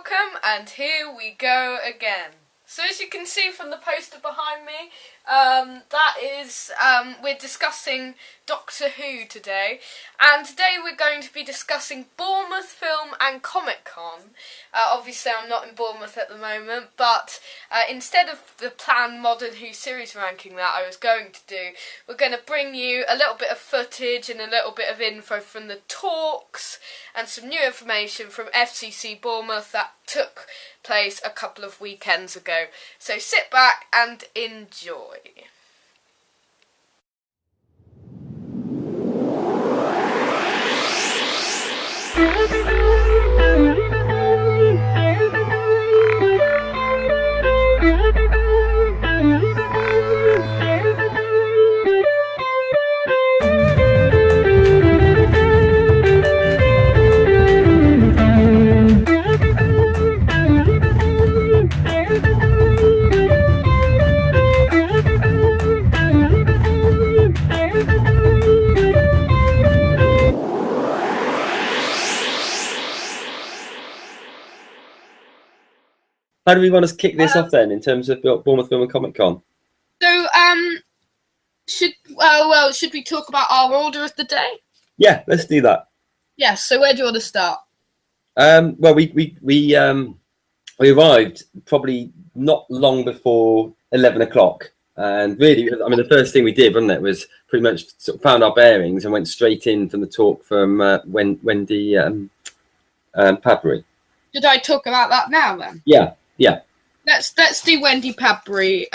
welcome, and here we go again. So as you can see from the poster behind me, we're discussing Doctor Who today, and today we're going to be discussing Bournemouth Film and Comic Con. Obviously I'm not in Bournemouth at the moment, but instead of the planned Modern Who series ranking that I was going to do, we're going to bring you a little bit of footage and a little bit of info from the talks and some new information from FCC Bournemouth that took place a couple of weekends ago. So sit back and enjoy. How do we want to kick this off then, in terms of Bournemouth Film and Comic Con? So, should we talk about our order of the day? Yeah, let's do that. Yes. So, where do you want to start? Well, we arrived probably not long before 11 o'clock, and really, I mean, the first thing we did, wasn't it, was pretty much sort of found our bearings and went straight in from the talk from Wendy Padbury. Should I talk about that now then? Yeah. Let's do Wendy Padbury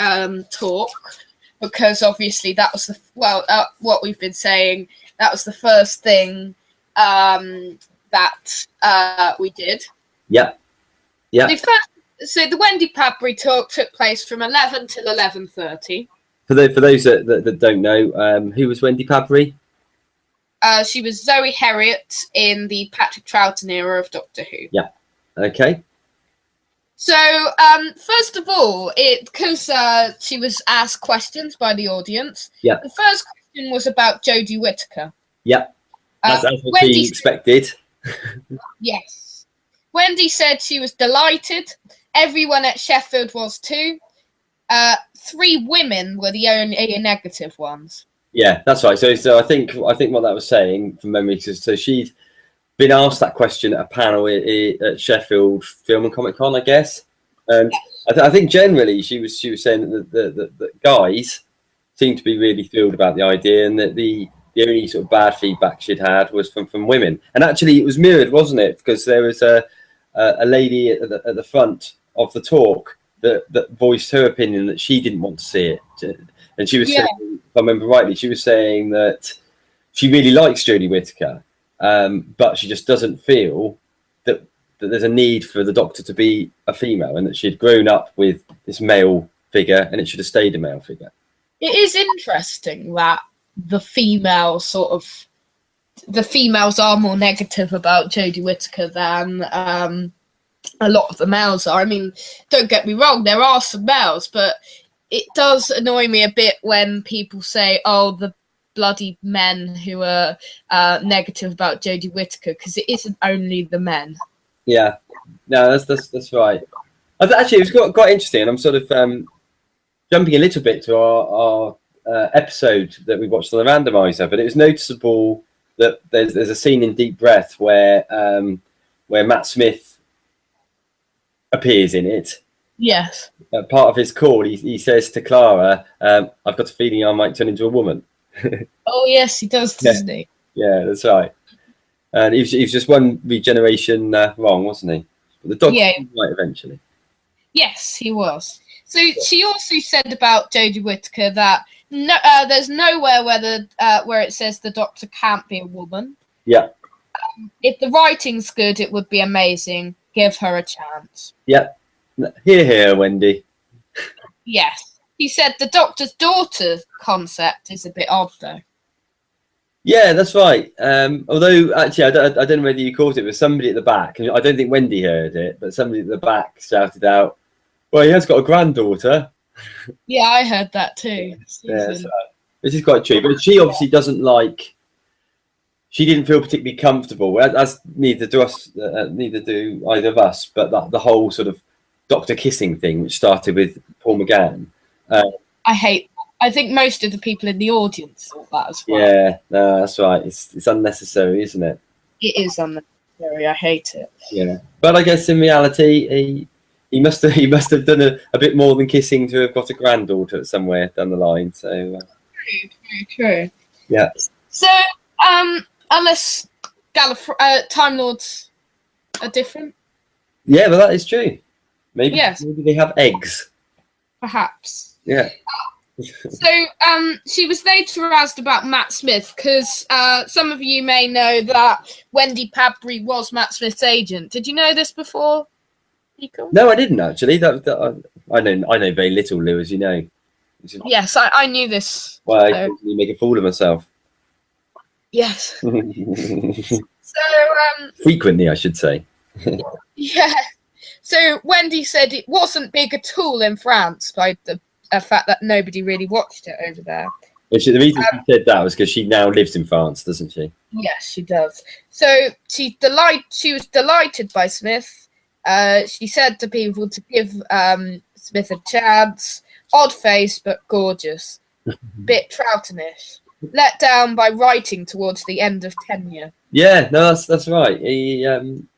talk, because obviously that was what we've been saying. That was the first thing that we did. Yeah. So the Wendy Padbury talk took place from 11 till 11:30. For those that don't know, who was Wendy Padbury? She was Zoe Herriot in the Patrick Troughton era of Doctor Who. Yeah. Okay. So, first of all, because she was asked questions by the audience. Yeah. The first question was about Jodie Whittaker. Yeah. As what she expected. Yes. Wendy said she was delighted. Everyone at Sheffield was too. 3 women were the only negative ones. Yeah, that's right. So I think what that was saying from memory, so she'd been asked that question at a panel at Sheffield Film and Comic Con, I guess. I think generally she was saying that the guys seemed to be really thrilled about the idea, and that the only sort of bad feedback she'd had was from women. And actually it was mirrored, wasn't it? Because there was a lady at the front of the talk that voiced her opinion that she didn't want to see it. And she was saying, if I remember rightly, she was saying that she really likes Jodie Whittaker, but she just doesn't feel that there's a need for the Doctor to be a female, and that she'd grown up with this male figure and it should have stayed a male figure. It is interesting that the females are more negative about Jodie Whittaker than a lot of the males are. I mean, don't get me wrong, there are some males, but it does annoy me a bit when people say, oh, the bloody men who are negative about Jodie Whittaker, because it isn't only the men. Yeah, no, that's right. Actually, it was quite interesting. I'm sort of jumping a little bit to our episode that we watched on the randomizer, but it was noticeable that there's a scene in Deep Breath where Matt Smith appears in it. Yes. Part of his call, he says to Clara, "I've got a feeling I might turn into a woman." Oh yes, he does, doesn't he? Yeah, that's right. And he was just one regeneration wrong, wasn't he? But the dog right eventually. Yes, he was. So she also said about Jodie Whittaker that there's nowhere where it says the Doctor can't be a woman. Yeah. If the writing's good, it would be amazing. Give her a chance. Yeah. Here, Wendy. Yes. He said the Doctor's daughter concept is a bit odd, though. Yeah, that's right. Although, actually, I don't know whether you caught it, but somebody at the back, and I don't think Wendy heard it, but somebody at the back shouted out, "Well, he has got a granddaughter." Yeah, I heard that too. Yeah, that's right. Which is quite true. But she obviously doesn't like she didn't feel particularly comfortable, as neither do us, neither do either of us. But the whole sort of doctor kissing thing, which started with Paul McGann. I think most of the people in the audience thought that as well. Yeah, no, that's right. It's unnecessary, isn't it? It is unnecessary. I hate it. Yeah, but I guess in reality, he must have done a bit more than kissing to have got a granddaughter somewhere down the line. So Very true. yeah. So unless Time Lords are different, Yeah, but that is true. Maybe Yes. maybe they have eggs. perhaps. Yeah. So she was later asked about Matt Smith because some of you may know that Wendy Padbury was Matt Smith's agent. Did you know this before, Nico? No, I didn't actually. I know very little, Lou, as you know. Yes, I knew this. Well, I So, usually make a fool of myself. yes. So Frequently, I should say. yeah. So Wendy said it wasn't big at all in France by the fact that nobody really watched it over there. The reason she said that was because she now lives in France, doesn't she? Yes, she does. So she was delighted by Smith. She said to people to give Smith a chance. Odd face, but gorgeous. Bit Troughtonish. Let down by writing towards the end of tenure. Yeah, no, that's right. He,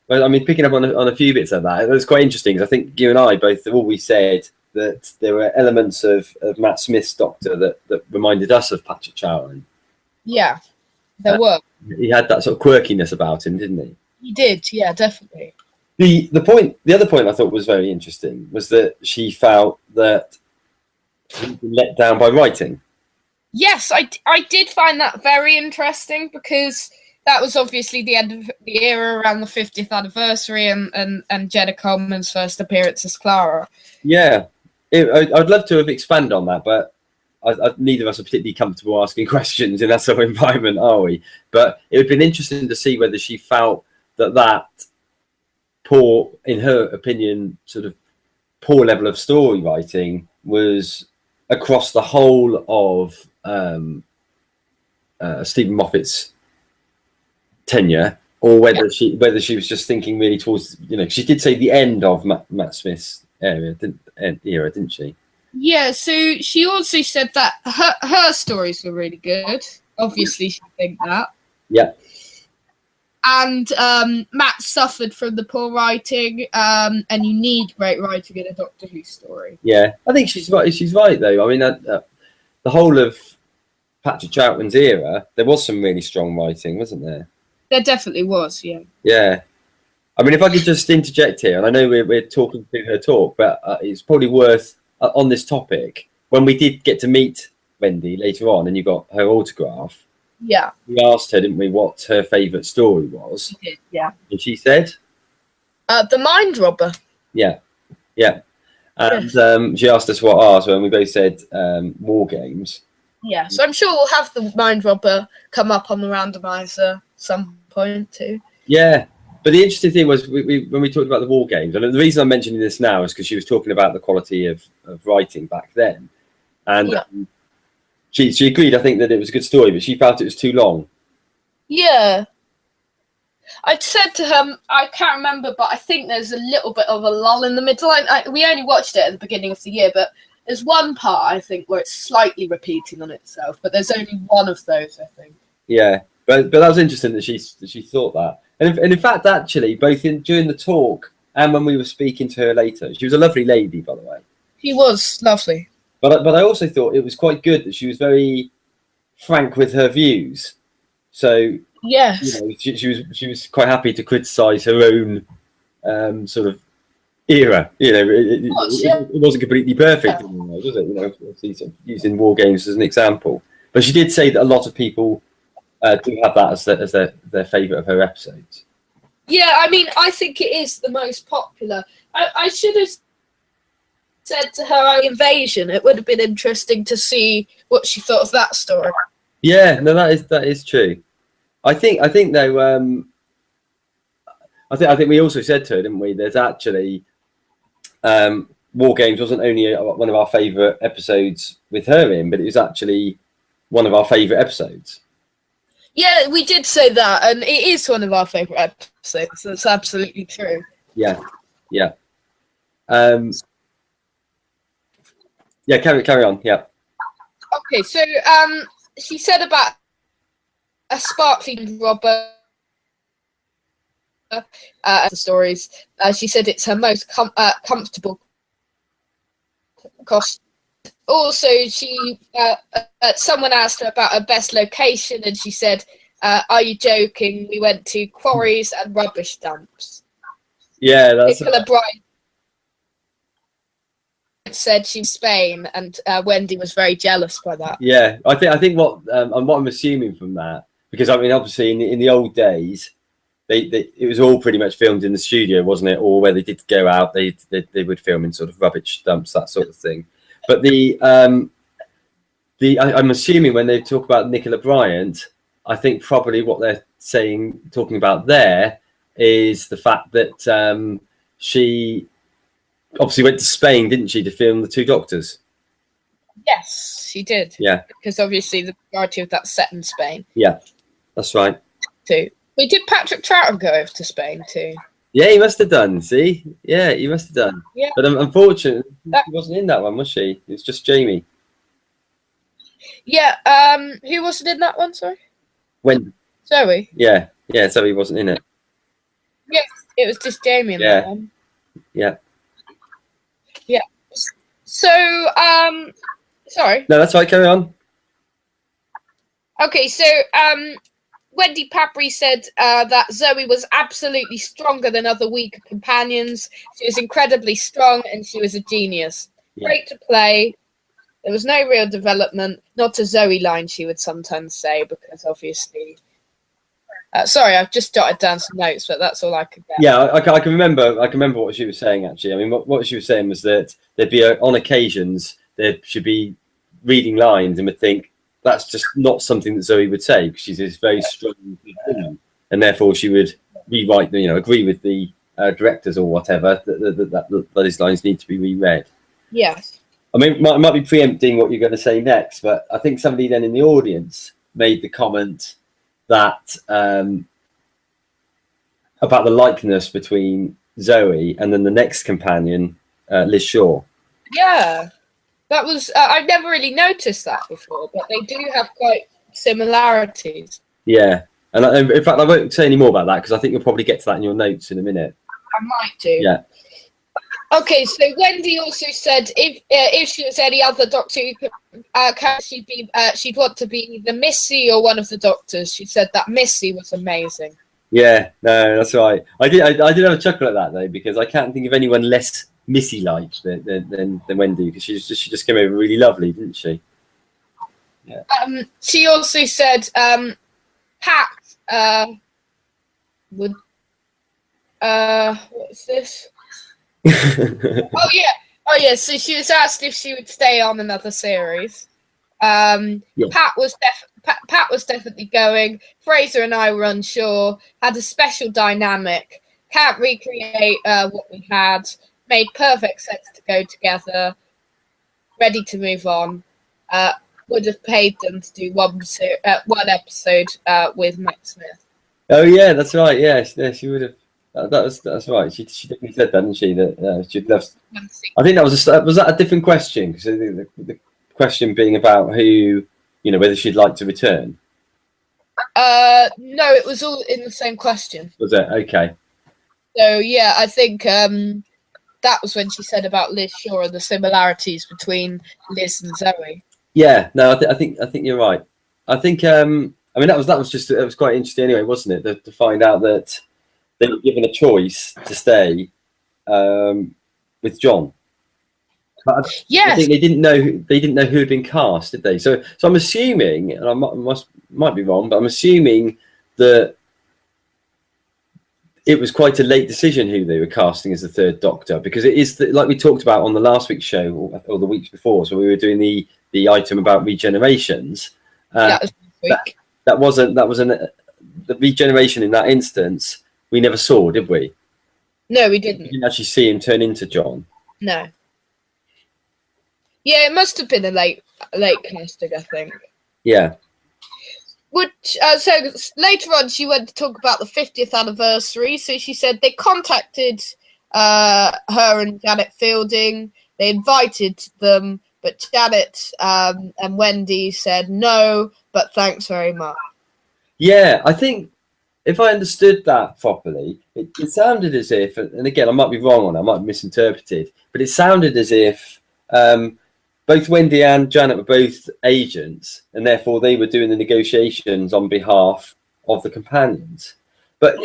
well, I mean, picking up on a few bits of that, it was quite interesting because I think you and I both have always said that there were elements of Matt Smith's Doctor that reminded us of Patrick Troughton. Yeah, there were. He had that sort of quirkiness about him, didn't he? He did, yeah, definitely. The other point I thought was very interesting was that she felt that he'd been let down by writing. Yes, I did find that very interesting because that was obviously the end of the era around the 50th anniversary and Jenna Coleman's first appearance as Clara. Yeah, I'd love to have expanded on that, but neither of us are particularly comfortable asking questions in that sort of environment, are we? But it would have been interesting to see whether she felt that poor, in her opinion, sort of poor level of story writing was across the whole of Stephen Moffat's tenure, or whether she was just thinking really towards, she did say the end of Matt Smith's era, didn't she? Yeah, so she also said that her stories were really good. Obviously, she think that. Yeah. And Matt suffered from the poor writing, and you need great writing in a Doctor Who story. Yeah, I think she's right. She's right, though. I mean, the whole of Patrick Troughton's era, there was some really strong writing, wasn't there? There definitely was, yeah. Yeah. I mean, if I could just interject here, and I know we're talking through her talk, but it's probably worth, on this topic, when we did get to meet Wendy later on and you got her autograph, Yeah. we asked her, didn't we, what her favourite story was? She did, yeah. And she said? The Mind Robber. Yeah. Yeah. And she asked us what ours were, and we both said War Games. Yeah, so I'm sure we'll have the Mind Robber come up on the randomizer some point too. Yeah, but the interesting thing was when we talked about the War Games, and the reason I'm mentioning this now is because she was talking about the quality of writing back then, and she agreed, I think, that it was a good story, but she felt it was too long. Yeah. I said to her, I can't remember, but I think there's a little bit of a lull in the middle. We only watched it at the beginning of the year, but there's one part, I think, where it's slightly repeating on itself, but there's only one of those, I think. Yeah, but that was interesting that she thought that. And in fact, actually, both during the talk and when we were speaking to her later, she was a lovely lady, by the way. She was lovely. But I also thought it was quite good that she was very frank with her views. So yes, she was quite happy to criticise her own sort of era. It wasn't completely perfect, was it? Using War Games as an example, but she did say that a lot of people do have that as their favourite of her episodes. Yeah, I mean, I think it is the most popular. I should have said to her Invasion. It would have been interesting to see what she thought of that story. Yeah, no, that is true. I think though. I think we also said to her, didn't we? There's actually War Games wasn't only one of our favourite episodes with her in, but it was actually one of our favourite episodes. Yeah, we did say that, and it is one of our favourite episodes. That's absolutely true. Yeah, yeah. Yeah, carry on. Yeah. Okay, so she said about a sparkling robber. The stories. She said it's her most comfortable costume. Also, she someone asked her about her best location, and she said, "Are you joking? We went to quarries and rubbish dumps." Yeah, that's Nicola Bryant said she's Spain, and Wendy was very jealous by that. Yeah, I think what I'm assuming from that, because I mean, obviously in the old days, it was all pretty much filmed in the studio, wasn't it? Or where they did go out, they would film in sort of rubbish dumps, that sort of thing. But I'm assuming when they talk about Nicola Bryant, I think probably what they're talking about there is the fact that she obviously went to Spain, didn't she, to film The Two Doctors? Yes, she did. Yeah. Because obviously the majority of that's set in Spain. Yeah, that's right. Too. We did Patrick Troughton go over to Spain too? Yeah, he must have done. See, yeah, he must have done. Yeah. But unfortunately, she wasn't in that one, was she? It was just Jamie. Yeah. Who wasn't in that one? Sorry. Zoe. Yeah, Zoe wasn't in it. Yes, it was just Jamie in that one. Yeah. Yeah. So, sorry. No, that's right. Carry on. Okay, so Wendy Padbury said that Zoe was absolutely stronger than other weaker companions. She was incredibly strong, and she was a genius. Yeah. Great to play. There was no real development. Not a Zoe line, she would sometimes say, because obviously. Sorry, I've just jotted down some notes, but that's all I could get. Yeah, I can remember. I can remember what she was saying. Actually, I mean, what she was saying was that there'd be on occasions there should be reading lines and would think that's just not something that Zoe would say because she's this very strong woman, and therefore she would rewrite, agree with the directors or whatever that those lines need to be reread. Yes. I mean, I might be preempting what you're going to say next, but I think somebody then in the audience made the comment that about the likeness between Zoe and then the next companion, Liz Shaw. Yeah, that was. I've never really noticed that before, but they do have quite similarities. Yeah, and in fact, I won't say any more about that because I think you'll probably get to that in your notes in a minute. I might do. Yeah. Okay, so Wendy also said if she was any other Doctor, she'd want to be the Missy or one of the Doctors. She said that Missy was amazing. Yeah, no, that's right. I did have a chuckle at that though because I can't think of anyone less Missy-like than Wendy because she just came over really lovely, didn't she? Yeah. She also said Pat would. What's this? Oh yeah. So she was asked if she would stay on another series. Yeah. Pat was definitely going. Fraser and I were unsure. Had a special dynamic. Can't recreate what we had. Made perfect sense to go together. Ready to move on. Would have paid them to do one episode with Matt Smith. Oh yeah, that's right. Yeah, she would have. That's right. She definitely said that, didn't she? That she'd love. I think that was that a different question? Because the question being about who, whether she'd like to return. No, it was all in the same question. Was it? Okay. So yeah, I think that was when she said about Liz Shaw and the similarities between Liz and Zoe. Yeah. No, I think you're right. I think I mean that was quite interesting anyway, wasn't it? To find out that they were given a choice to stay with John. Yes. I think they didn't know who had been cast, did they? So I'm assuming, and I might be wrong, but I'm assuming that it was quite a late decision who they were casting as the third Doctor, because it is like we talked about on the last week's show or the weeks before. So we were doing the item about regenerations. That wasn't the regeneration in that instance. We never saw, did we? No, we didn't. We didn't actually see him turn into John. No. Yeah, it must have been a late casting, I think. Yeah. So later on, she went to talk about the 50th anniversary. So she said they contacted her and Janet Fielding. They invited them, but Janet and Wendy said no, but thanks very much. Yeah, I think if I understood that properly, it sounded as if, and again, I might be wrong on it, I might have misinterpreted, but it sounded as if both Wendy and Janet were both agents, and therefore they were doing the negotiations on behalf of the companions. But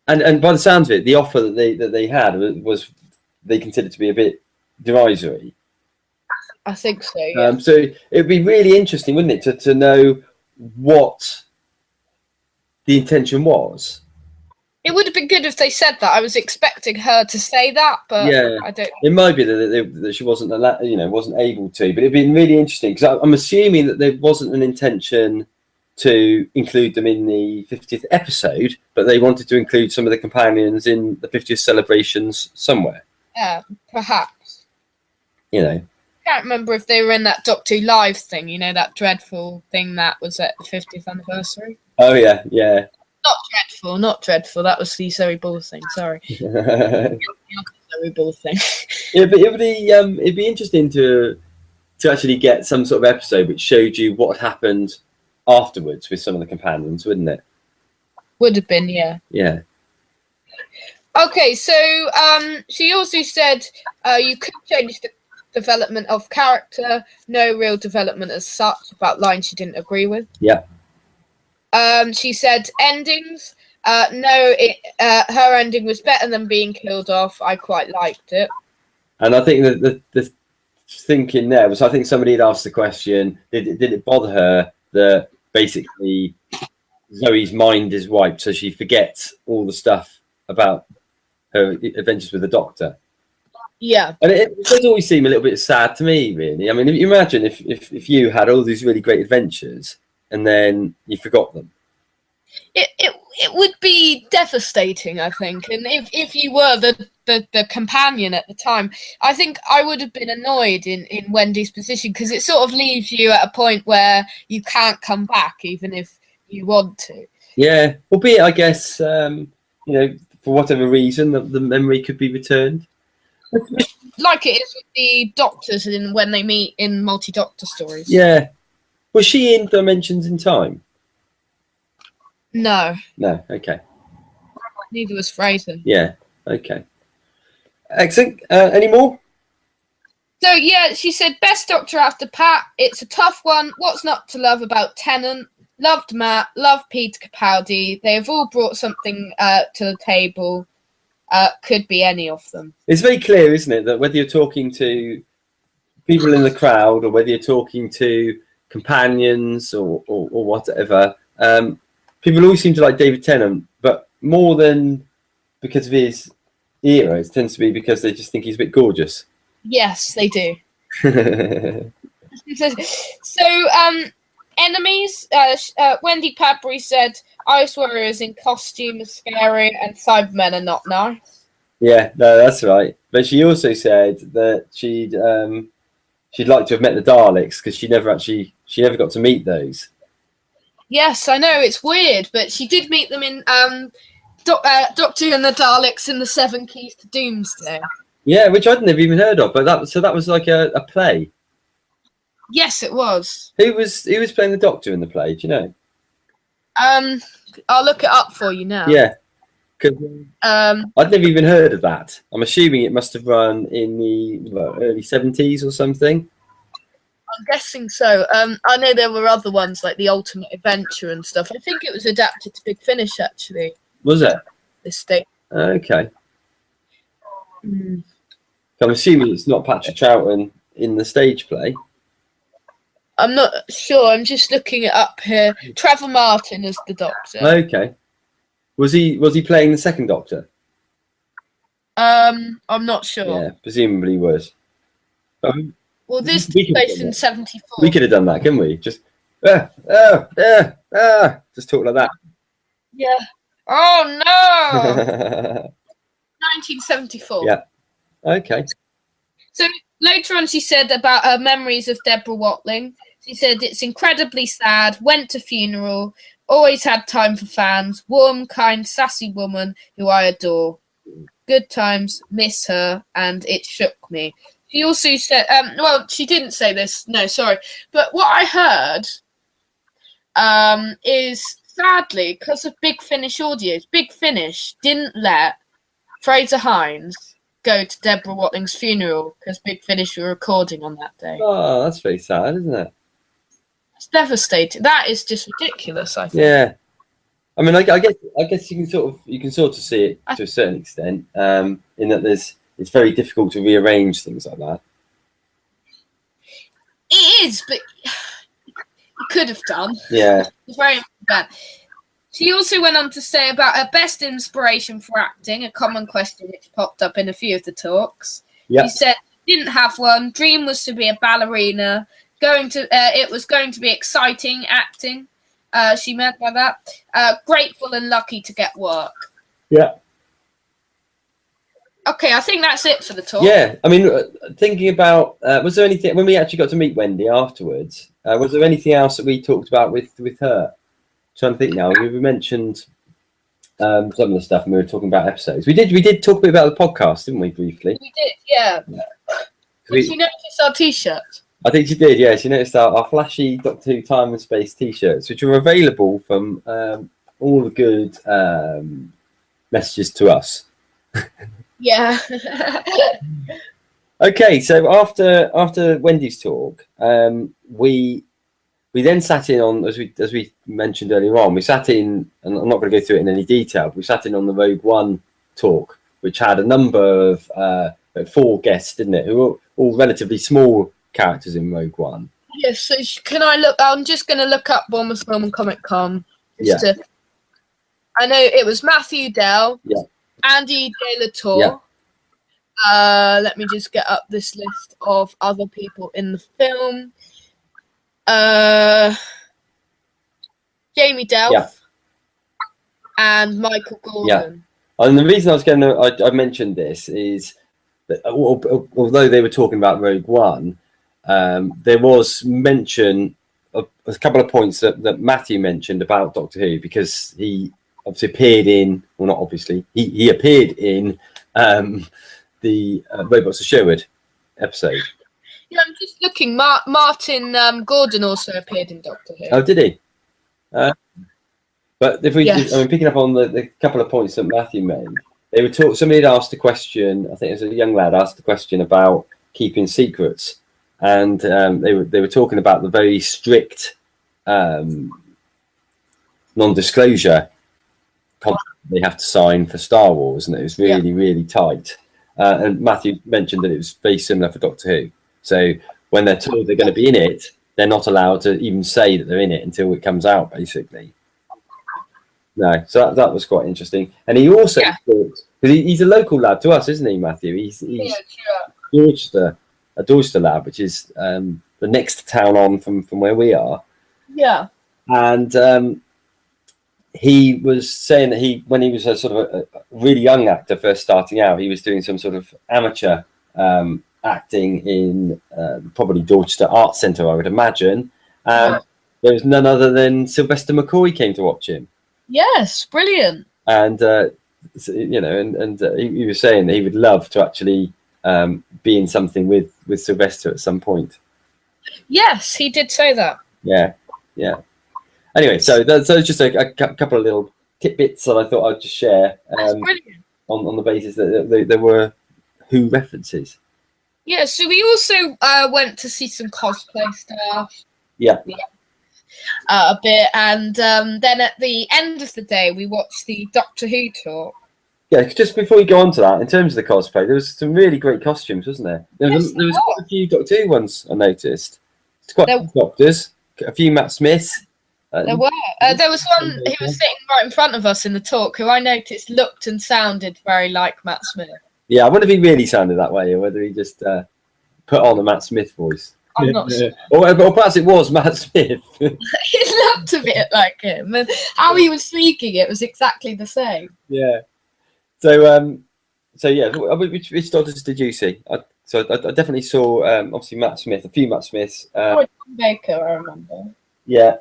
and by the sounds of it, the offer that they had was they considered to be a bit derisory. I think so. Yeah. So it'd be really interesting, wouldn't it, to know what the intention was. It would have been good if they said that. I was expecting her to say that, but yeah, I don't. It might be that she wasn't wasn't able to, but it'd been really interesting because I'm assuming that there wasn't an intention to include them in the 50th episode, but they wanted to include some of the companions in the 50th celebrations somewhere. Yeah, perhaps. You know. I can't remember if they were in that Doctor Who Live thing, you know, that dreadful thing that was at the 50th anniversary. Oh, yeah, yeah. Not dreadful. That was the Zoe Ball thing, sorry. Zoe Ball thing. Yeah, but it'd be interesting to actually get some sort of episode which showed you what happened afterwards with some of the companions, wouldn't it? Would have been, yeah. Yeah. Okay, so she also said you could change the development of character, no real development as such about lines she didn't agree with. Yeah. She said endings. No, her ending was better than being killed off. I quite liked it. And I think that the thinking there was, I think somebody had asked the question, did it bother her that basically Zoe's mind is wiped, so she forgets all the stuff about her adventures with the Doctor? Yeah. And it does always seem a little bit sad to me, really. I mean, you imagine if you had all these really great adventures and then you forgot them. It would be devastating, I think. And if you were the companion at the time, I think I would have been annoyed in Wendy's position, because it sort of leaves you at a point where you can't come back even if you want to. Yeah, albeit I guess for whatever reason the memory could be returned. Like it is with the Doctors when they meet in multi-Doctor stories. Yeah. Was she in Dimensions in Time? No. No, okay. Neither was Fraser. Yeah, okay. Excellent. Any more? So, yeah, she said, best Doctor after Pat. It's a tough one. What's not to love about Tennant? Loved Matt. Loved Peter Capaldi. They have all brought something to the table. Could be any of them. It's very clear, isn't it, that whether you're talking to people in the crowd or whether you're talking to companions or whatever, people always seem to like David Tennant, but more than because of his era, it tends to be because they just think he's a bit gorgeous. Yes, they do. So, enemies. Wendy Padbury said, Ice Warriors in costume are scary and Cybermen are not nice. Yeah, no, that's right. But she also said that she'd like to have met the Daleks because she never got to meet those. Yes, I know, it's weird, but she did meet them in Doctor and the Daleks in the Seven Keys to Doomsday. Yeah, which I'd never even heard of, but that was like a play. Yes, it was. Who was playing the Doctor in the play? Do you know? I'll look it up for you now. Yeah, because I'd never even heard of that. I'm assuming it must have run in the early 70s or something. I'm guessing so. I know there were other ones like The Ultimate Adventure and stuff. I think it was adapted to Big Finish, actually. Was it? This thing. Okay. I'm assuming it's not Patrick Troughton in the stage play. I'm not sure. I'm just looking it up here. Trevor Martin is the Doctor. Okay. Was he playing the second Doctor? I'm not sure. Yeah, presumably he was. Well, this took place in 74. We could have done that, couldn't we? Just just talk like that. Yeah. Oh no. 1974. Yeah. Okay. So later on, she said about her memories of Deborah Watling. She said, it's incredibly sad, went to funeral, always had time for fans, warm, kind, sassy woman who I adore. Good times, miss her, and it shook me. She also said, well, she didn't say this, no, sorry. But what I heard is, sadly, because of Big Finish Audios, Big Finish didn't let Fraser Hines go to Deborah Watling's funeral because Big Finish were recording on that day. Oh, that's very sad, isn't it? It's devastating. That is just ridiculous, I think. Yeah. I mean, I guess you can sort of see it to a certain extent, in that it's very difficult to rearrange things like that. It is, but you could have done. Yeah. It's very bad. She also went on to say about her best inspiration for acting, a common question which popped up in a few of the talks. Yep. She said, didn't have one. Dream was to be a ballerina. It was going to be exciting acting. She meant by that. Grateful and lucky to get work. Yeah. Okay, I think that's it for the talk. Yeah, I mean, thinking about, was there anything, when we actually got to meet Wendy afterwards, was there anything else that we talked about with her? I'm trying to think now. We mentioned some of the stuff and we were talking about episodes. We did talk a bit about the podcast, didn't we, briefly? We did, yeah. Did you notice our T-shirts? I think she did, yeah. She noticed our flashy Doctor Who Time and Space T-shirts, which are available from all the good messages to us. Yeah. Okay, so after Wendy's talk, we then sat in on, as we mentioned earlier on, we sat in, and I'm not going to go through it in any detail, but we sat in on the Rogue One talk, which had a number of 4 guests, didn't it, who were all relatively small characters in Rogue One. Yes, so can I look? I'm just going to look up Bournemouth Film and Comic Con. I know it was Matthew Dell, Andy De La Tour. Let me just get up this list of other people in the film. Jamie Delph and Michael Gordon. And the reason I mentioned this is that although they were talking about Rogue One, there was mention of a couple of points that Matthew mentioned about Doctor Who, because he obviously appeared in, well, not obviously, he appeared in the Robots of Sherwood episode. Yeah, I'm just looking. Martin Gordon also appeared in Doctor Who. Oh, did he? But if I mean, picking up on the couple of points that Matthew made, somebody had asked a question. I think it was a young lad asked a question about keeping secrets, and they were talking about the very strict non-disclosure contract they have to sign for Star Wars, and it was really tight. And Matthew mentioned that it was very similar for Doctor Who. So when they're told they're going to be in it, they're not allowed to even say that they're in it until it comes out, basically. No, so that was quite interesting. And he also thought, because he's a local lad to us, isn't he, Matthew? He's Dorchester, a Dorchester lad, which is the next town on from where we are. Yeah. And he was saying that when he was a sort of a really young actor first starting out, he was doing some sort of amateur acting in probably Dorchester Arts Centre, I would imagine. There was none other than Sylvester McCoy came to watch him. Yes, brilliant. And he was saying that he would love to actually be in something with Sylvester at some point. Yes, he did say that. Yeah. Anyway, so that's just a couple of little tidbits that I thought I'd just share on the basis that there were Who references. Yeah, so we also went to see some cosplay stuff. Yeah. A bit, and then at the end of the day, we watched the Doctor Who talk. Yeah, just before we go on to that, in terms of the cosplay, there was some really great costumes, wasn't there? There was quite a few Doctor Who ones I noticed. It's quite a few Doctors, a few Matt Smiths. There were. There was one who was sitting right in front of us in the talk who I noticed looked and sounded very like Matt Smith. Yeah, I wonder if he really sounded that way or whether he just put on a Matt Smith voice. I'm not sure. Or perhaps it was Matt Smith. He looked a bit like him, and how he was speaking, it was exactly the same. Yeah. So yeah, which Doctors did you see? So I definitely saw obviously Matt Smith, a few Matt Smiths. Or Tom Baker, I remember. Yeah,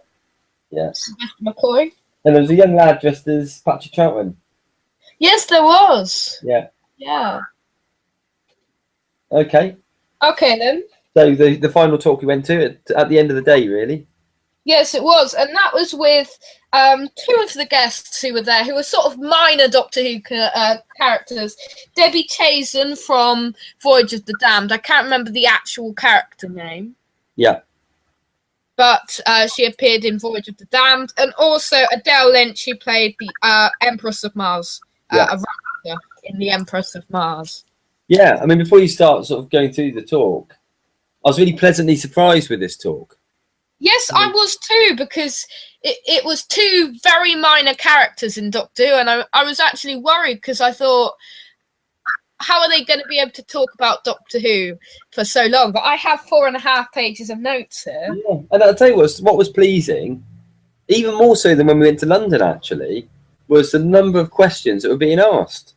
yeah. Sylvester McCoy. And there was a young lad dressed as Patrick Troughton. Yes, there was. Yeah. Yeah. Okay. Okay then. So the final talk we went to at the end of the day, really. Yes, it was, and that was with two of the guests who were there, who were sort of minor Doctor Who characters. Debbie Chazen from Voyage of the Damned. I can't remember the actual character name. Yeah. But she appeared in Voyage of the Damned, and also Adele Lynch, who played the Empress of Mars, a raptor in the Empress of Mars. Yeah, I mean, before you start sort of going through the talk, I was really pleasantly surprised with this talk. Yes, I was too, because it was two very minor characters in Doctor Who, and I was actually worried because I thought, how are they going to be able to talk about Doctor Who for so long? But I have 4.5 pages of notes here. Yeah. And I'll tell you what was pleasing, even more so than when we went to London, actually, was the number of questions that were being asked.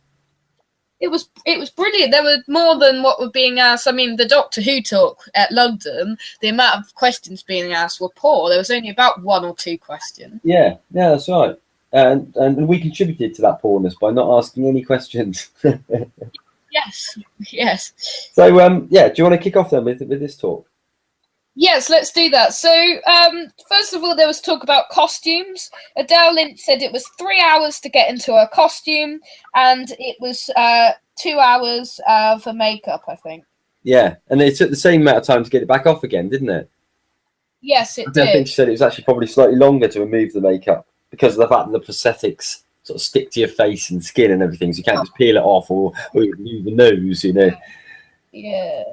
It was brilliant. There were more than what were being asked. I mean, the Doctor Who talk at London, the amount of questions being asked were poor. There was only about 1 or 2 questions. Yeah, that's right. And we contributed to that poorness by not asking any questions. Yes. So, do you want to kick off then with this talk? Yes, let's do that. So, first of all, there was talk about costumes. Adele Lynch said it was 3 hours to get into her costume, and it was 2 hours for makeup, I think. Yeah, and it took the same amount of time to get it back off again, didn't it? Yes, it I did. think she said it was actually probably slightly longer to remove the makeup because of the fact that the prosthetics sort of stick to your face and skin and everything, so you can't just peel it off or remove the nose, you know. Yeah.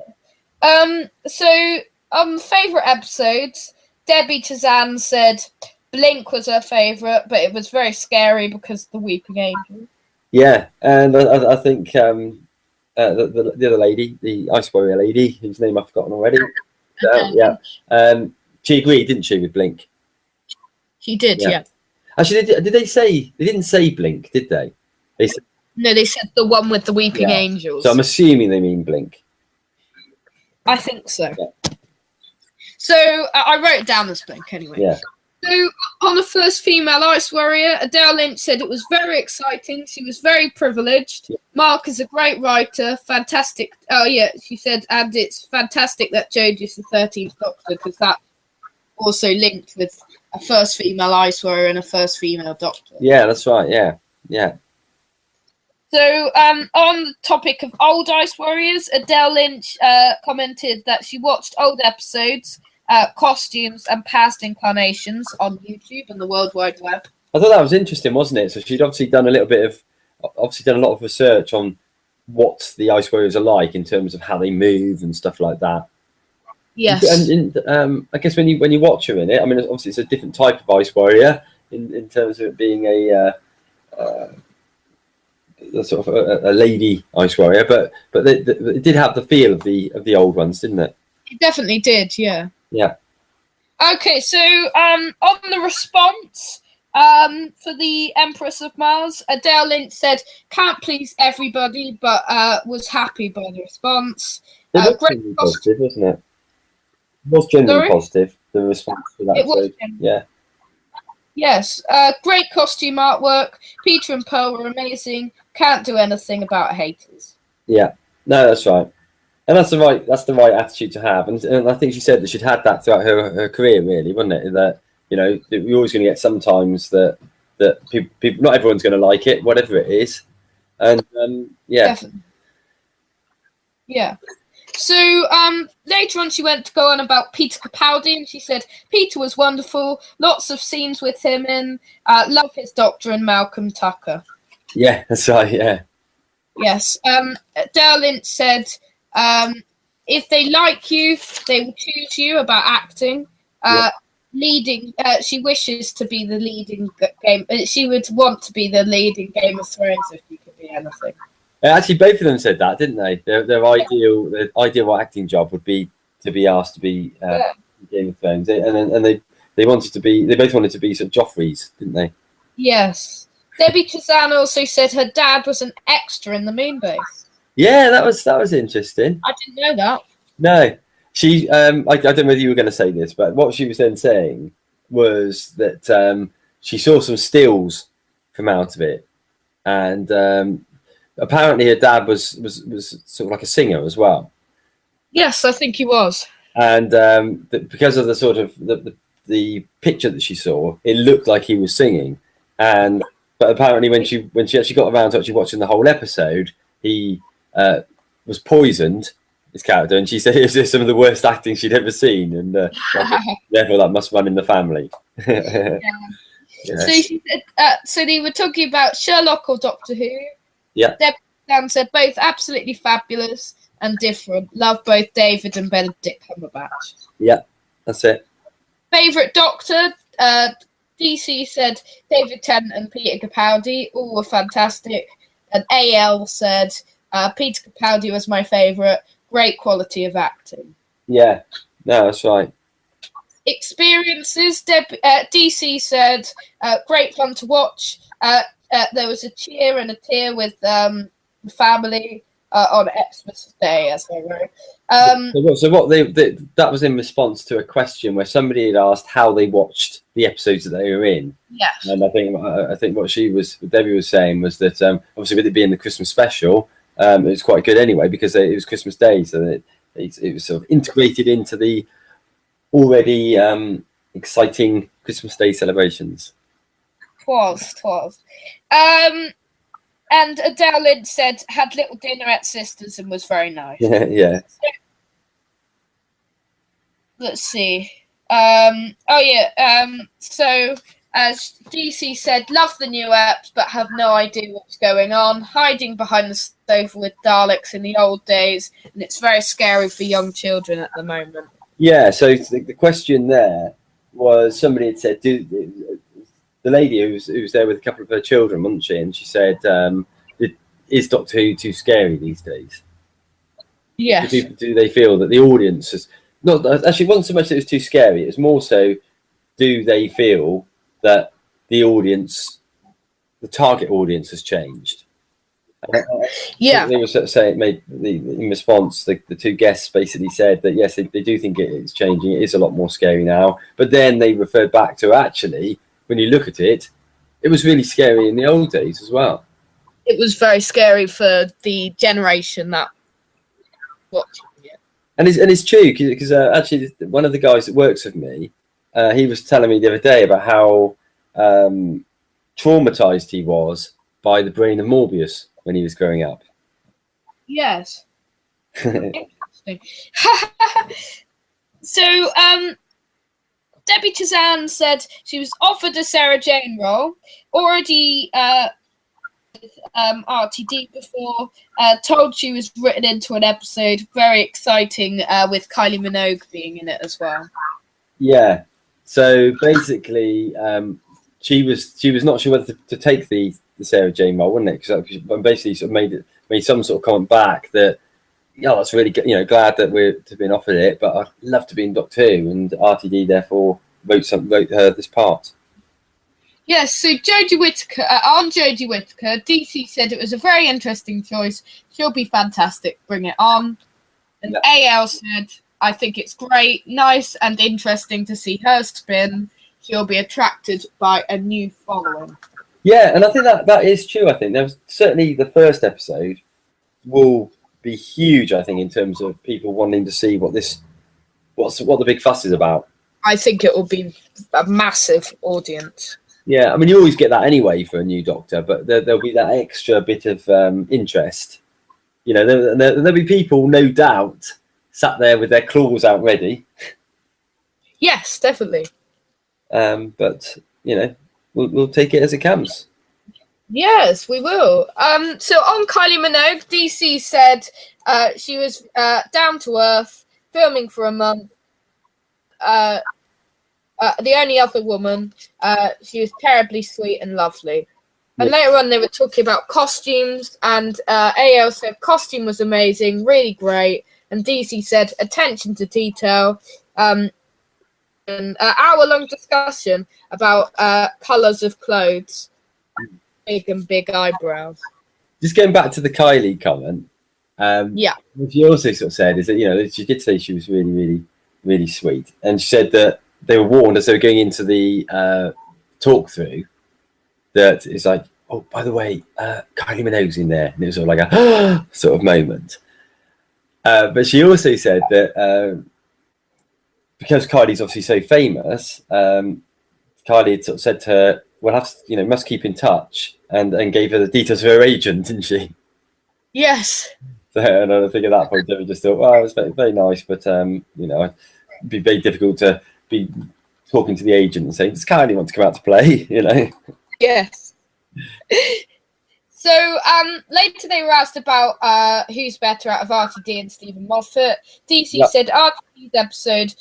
So, favourite episodes, Debbie Chazan said Blink was her favourite, but it was very scary because of the Weeping Angel. Yeah, and I think the other lady, the Ice Warrior lady, whose name I've forgotten already. She agreed, didn't she, with Blink? She did, yeah. Actually, did they say they didn't say Blink? Did they? No, they said the one with the Weeping Angels. So I'm assuming they mean Blink. I think so. Yeah. So I wrote it down as Blink anyway. Yeah. So on the first female Ice Warrior, Adele Lynch said it was very exciting. She was very privileged. Yeah. Mark is a great writer. Fantastic. Oh yeah, she said, and it's fantastic that Jodie is the 13th Doctor because that also linked with a first female Ice Warrior and a first female Doctor. Yeah, that's right. Yeah. So, on the topic of old Ice Warriors, Adele Lynch commented that she watched old episodes, costumes, and past incarnations on YouTube and the World Wide Web. I thought that was interesting, wasn't it? So she'd obviously done a lot of research on what the Ice Warriors are like in terms of how they move and stuff like that. Yes. And I guess when you watch her in it, I mean, obviously it's a different type of Ice Warrior in terms of it being a sort of a lady Ice Warrior, but it did have the feel of the old ones, didn't it? It definitely did, yeah. Yeah. Okay, so on the response for the Empress of Mars, Adele Lynch said, "Can't please everybody, but was happy by the response." It was generally positive, wasn't it? It was generally positive, the response to that. It was yeah. Yes, great costume artwork. Peter and Pearl were amazing. Can't do anything about haters. Yeah, no, that's right, and that's the right attitude to have. And I think she said that she'd had that throughout her career, really, wasn't it? That you're always going to get sometimes that people, not everyone's going to like it, whatever it is, and yeah, definitely. Yeah. So later on, she went to go on about Peter Capaldi, and she said Peter was wonderful. Lots of scenes with him in. Love his Doctor and Malcolm Tucker. Yeah, that's right. Yeah. Yes. Adele Lynch said, if they like you, they will choose you about acting. Leading. She wishes to be the leading game. She would want to be the leading Game of Thrones if she could be anything. Actually, both of them said that, didn't they? Their ideal acting job would be to be asked to be Game of Thrones, and they wanted to be. They both wanted to be sort of Joffreys, didn't they? Yes. Debbie Chazan also said her dad was an extra in the Moonbase. Yeah, that was interesting. I didn't know that. No, she. I don't know whether you were going to say this, but what she was then saying was that she saw some stills from out of it, and apparently her dad was sort of like a singer as well. Yes, I think he was. And because of the sort of the picture that she saw, it looked like he was singing. And but apparently, when she actually got around to actually watching the whole episode, he was poisoned. His character, and she said it was some of the worst acting she'd ever seen, and therefore that must run in the family. Yeah. Yes. So she said, so they were talking about Sherlock or Doctor Who. Yeah. Dan said both absolutely fabulous and different. Love both David and Benedict Cumberbatch. Yeah, that's it. Favourite Doctor? DC said David Tennant and Peter Capaldi. All were fantastic. And AL said Peter Capaldi was my favourite. Great quality of acting. Yeah, no, that's right. Experiences. DC said great fun to watch. There was a cheer and a tear with the family on Xmas Day, as I wrote. So what that was in response to a question where somebody had asked how they watched the episodes that they were in. Yes. And I think what Debbie was saying was that obviously with it being the Christmas special, it was quite good anyway because it was Christmas Day, so it was sort of integrated into the already exciting Christmas Day celebrations. Twas. And Adele Lynn said had little dinner at Sisters and was very nice. Yeah. Let's see. So as DC said, love the new apps but have no idea what's going on. Hiding behind the stove with Daleks in the old days, and it's very scary for young children at the moment. Yeah. So the question there was somebody had said, the lady who was there with a couple of her children, wasn't she? And she said, "Is Doctor Who too scary these days?" Yes. Do they feel that the audience is not actually wasn't so much that it was too scary? It was more so, do they feel that the target audience has changed? Yeah. They were sort of saying, in response, the two guests basically said that yes, they do think it is changing. It is a lot more scary now. But then they referred back to actually, when you look at it, it was really scary in the old days as well. It was very scary for the generation that watched it. And it's true because actually one of the guys that works with me, he was telling me the other day about how traumatized he was by the brain of Morbius when he was growing up. Yes. Interesting. So, Debbie Chazan said she was offered a Sarah Jane role, already with RTD before, told she was written into an episode. Very exciting, with Kylie Minogue being in it as well. Yeah. So basically, she was not sure whether to take the Sarah Jane role, wasn't it? Because basically sort of made some sort of comment back that, that's really good, glad that we're to being offered it, but I'd love to be in Doctor Who, and RTD therefore wrote her this part. Yes, so Jodie Whittaker, DC said it was a very interesting choice. She'll be fantastic. Bring it on. And AL said, I think it's great, nice and interesting to see her spin. She'll be attracted by a new following. Yeah, and I think that is true. I think there was certainly the first episode will be huge, I think, in terms of people wanting to see what the big fuss is about. I think it will be a massive audience. Yeah, I mean, you always get that anyway for a new Doctor, but there'll be that extra bit of interest. There'll be people, no doubt, sat there with their claws out ready. Yes, definitely. But we'll take it as it comes. Yes, we will. So on Kylie Minogue, DC said she was down to earth, filming for a month. The only other woman, she was terribly sweet and lovely. And later on, they were talking about costumes, and AL said costume was amazing, really great. And DC said attention to detail. An hour-long discussion about colours of clothes, big eyebrows. Just going back to the Kylie comment, Yeah. What she also sort of said is that, you know, she did say she was really, really, really sweet, and she said that they were warned as they were going into the talk through that it's like, oh, by the way, Kylie Minogue's in there, and it was sort of like a sort of moment. But she also said that because Kylie's obviously so famous, Kylie had sort of said to her, "We'll have to, you know, must keep in touch," and gave her the details of her agent, didn't she? Yes. So, and I think at that point, Debbie just thought, "Well, it was very, very nice, but you know, it'd be very difficult to be talking to the agent and saying, does Kylie want to come out to play?" You know? Yes. So later they were asked about who's better out of RTD and Stephen Moffat. DC said RTD's episode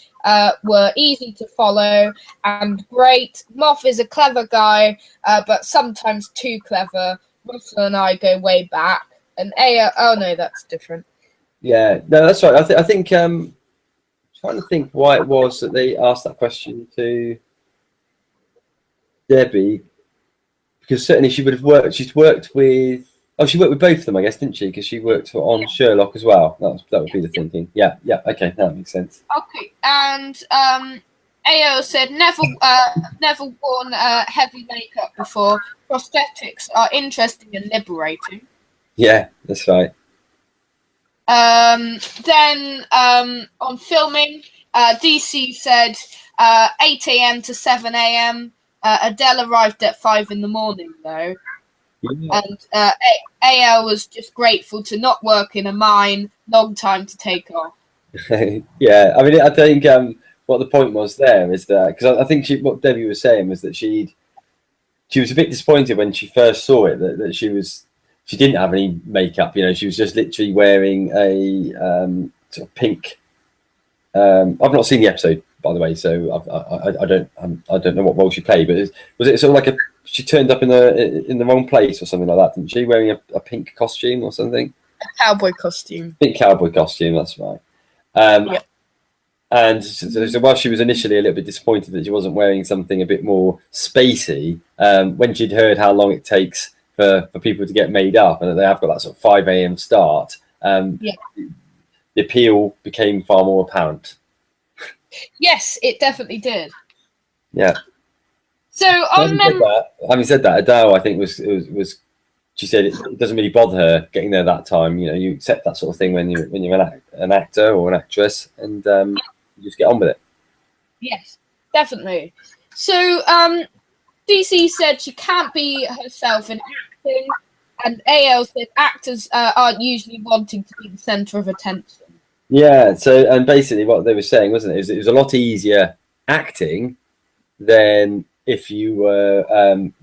were easy to follow and great. Moff is a clever guy, but sometimes too clever. Russell and I go way back. And oh no, that's different. Yeah, no, that's right. I think trying to think why it was that they asked that question to Debbie, because certainly she would have worked. She worked with both of them, I guess, didn't she? Because she worked on Sherlock as well. That would be the thinking. Yeah, okay, that makes sense. Okay, and AO said never worn heavy makeup before. Prosthetics are interesting and liberating. Yeah, that's right. Then on filming, DC said 8 a.m. to 7 a.m. Adele arrived at 5 in the morning, though. Yeah. And AL was just grateful to not work in a mine, long time to take off. Yeah, I mean, I think what the point was there is that, because I think what Debbie was saying was that she was a bit disappointed when she first saw it, that she didn't have any makeup, you know, she was just literally wearing a sort of pink. I've not seen the episode, by the way, so I don't know what role she played, but was it sort of like she turned up in the wrong place or something like that, didn't she? Wearing a pink costume or something? A cowboy costume. Pink cowboy costume, that's right. Yeah. And so while she was initially a little bit disappointed that she wasn't wearing something a bit more spacey, when she'd heard how long it takes for people to get made up, and that they have got that sort of 5 a.m. start, the appeal became far more apparent. Yes, it definitely did. Yeah. So having said that, Adele, I think was she said it doesn't really bother her getting there that time. You know, you accept that sort of thing when you're an actor or an actress, and you just get on with it. Yes, definitely. So DC said she can't be herself in acting, and AL said actors aren't usually wanting to be the centre of attention. Yeah, so, and basically what they were saying, wasn't it, it was a lot easier acting than if you were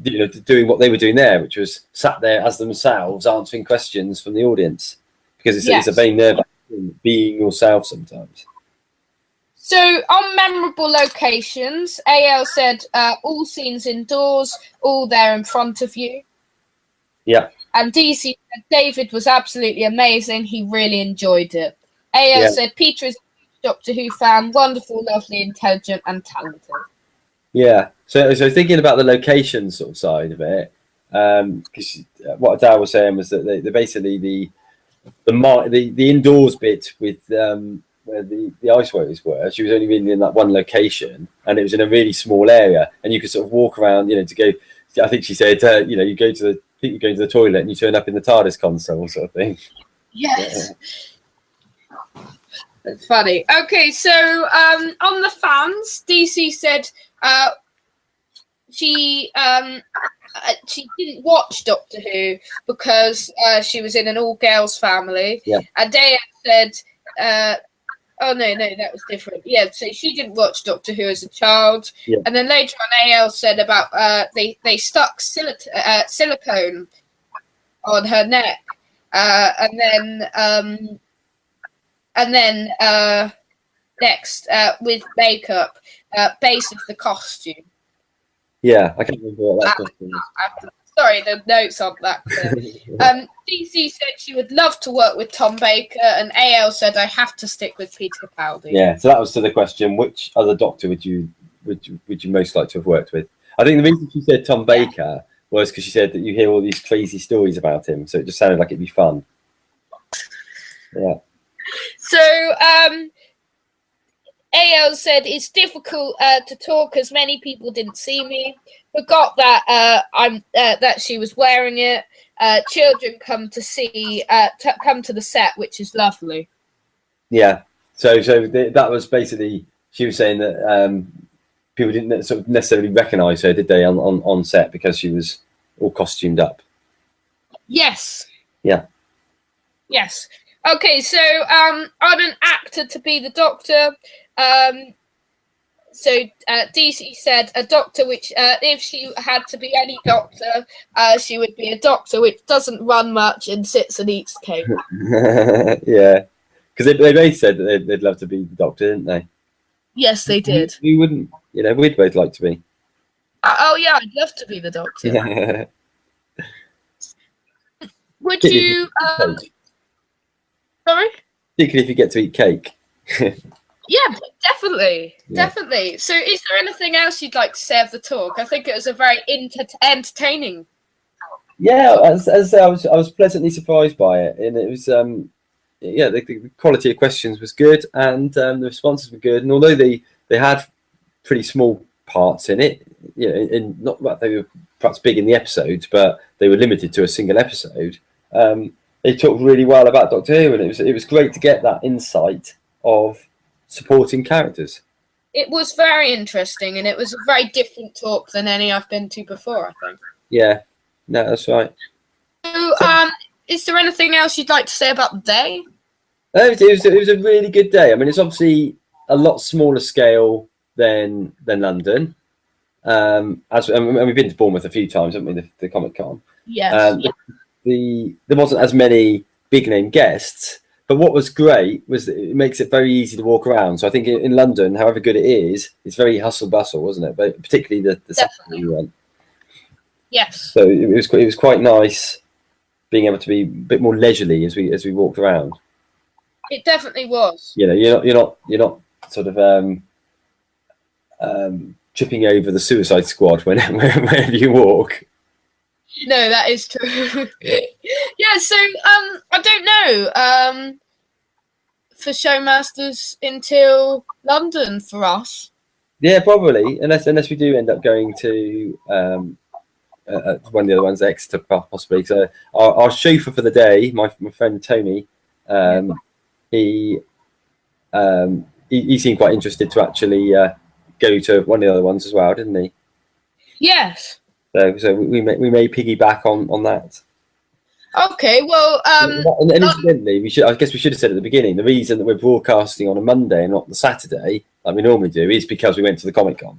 doing what they were doing there, which was sat there as themselves answering questions from the audience, because it's a very nervous thing, being yourself sometimes. So on memorable locations, AL said all scenes indoors, all there in front of you. Yeah. And DC said David was absolutely amazing. He really enjoyed it. AL said Peter is a Doctor Who fan, wonderful, lovely, intelligent, and talented. Yeah. So thinking about the location sort of side of it, because what Adele was saying was that they basically the indoors bit with where the ice workers were, she was only really in that one location, and it was in a really small area, and you could sort of walk around, you know, to go. I think she said, you know, you're going to the toilet and you turn up in the TARDIS console sort of thing. Yes. Yeah. That's funny. Okay, so on the fans, DC said she didn't watch Doctor Who because she was in an all-girls family. Yeah. And Daya said, oh, no, that was different. Yeah, so she didn't watch Doctor Who as a child. Yeah. And then later on, AL said about they stuck silicone on her neck. And then next, with makeup, base of the costume. Yeah, I can't remember what that costume is. Sorry, the notes aren't that clear. DC said she would love to work with Tom Baker, and AL said I have to stick with Peter Capaldi. Yeah, so that was to the question: which other Doctor would you most like to have worked with? I think the reason she said Tom Baker was because she said that you hear all these crazy stories about him, so it just sounded like it'd be fun. Yeah. So, AL said it's difficult to talk as many people didn't see me. Forgot that that she was wearing it. Children come to see come to the set, which is lovely. Yeah. So that was basically, she was saying that people didn't sort of necessarily recognise her, did they, on set, because she was all costumed up. Yes. Yeah. Yes. Okay, so I'm an actor to be the Doctor. So DC said a doctor, which if she had to be any doctor, she would be a doctor which doesn't run much and sits and eats cake. Yeah, because they both said that they'd love to be the Doctor, didn't they? Yes, they did. We wouldn't, we'd both like to be. Oh yeah, I'd love to be the Doctor. Would you? Sorry. Particularly if you get to eat cake. Yeah, definitely. So, is there anything else you'd like to say of the talk? I think it was a very entertaining. Yeah, as I say, I was pleasantly surprised by it, and it was the quality of questions was good, and the responses were good. And although they had pretty small parts in it, in not that they were perhaps big in the episodes, but they were limited to a single episode. They talked really well about Doctor Who, and it was great to get that insight of supporting characters. It was very interesting, and it was a very different talk than any I've been to before, I think. Yeah, no, that's right. So, is there anything else you'd like to say about the day? It was a really good day. I mean, it's obviously a lot smaller scale than London. And we've been to Bournemouth a few times, haven't we? The Comic Con. Yes. There wasn't as many big name guests. But what was great was that it makes it very easy to walk around. So I think in London, however good it is, it's very hustle bustle, wasn't it? But particularly the Saturday we went. Yes. So it was quite nice being able to be a bit more leisurely as we walked around. It definitely was. You're not sort of tripping over the Suicide Squad whenever you walk. No, that is true. Yeah, so I don't know. For Showmasters until London for us. Yeah, probably, unless we do end up going to one of the other ones, Exeter possibly. So our chauffeur for the day, my friend Tony, he seemed quite interested to actually go to one of the other ones as well, didn't he? Yes. So we may piggyback on that. Okay, well, and incidentally, I guess we should have said at the beginning, the reason that we're broadcasting on a Monday and not the Saturday, like we normally do, is because we went to the Comic Con.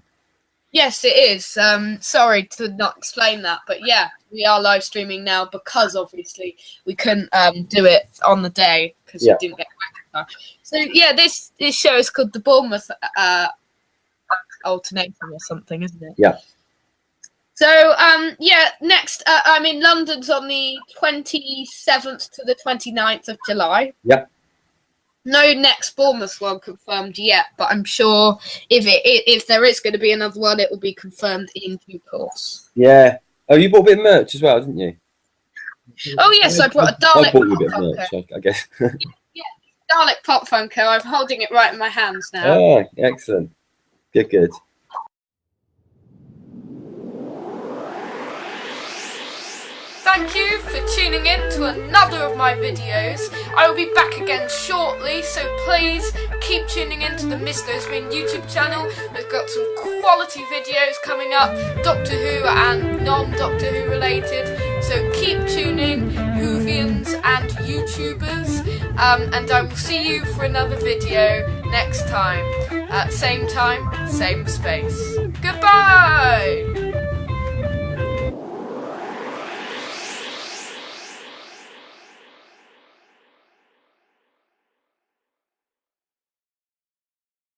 Yes, it is. Sorry to not explain that, but yeah, we are live streaming now because obviously we couldn't do it on the day because we didn't get back. So yeah, this show is called the Bournemouth Alternation or something, isn't it? Yeah. So, next, I'm in London's on the 27th to the 29th of July. Yep. No next Bournemouth one confirmed yet, but I'm sure if there is going to be another one, it will be confirmed in due course. Yeah. Oh, you bought a bit of merch as well, didn't you? Oh, yes, I brought a Dalek I bought you a bit of merch, I guess. Yeah, Dalek Pop Funko. I'm holding it right in my hands now. Oh, excellent. Good. Thank you for tuning in to another of my videos. I will be back again shortly, so please keep tuning in to the Miss Knows Me YouTube channel. We've got some quality videos coming up, Doctor Who and non-Doctor Who related. So keep tuning, Whovians and YouTubers, and I will see you for another video next time. Same time, same space. Goodbye!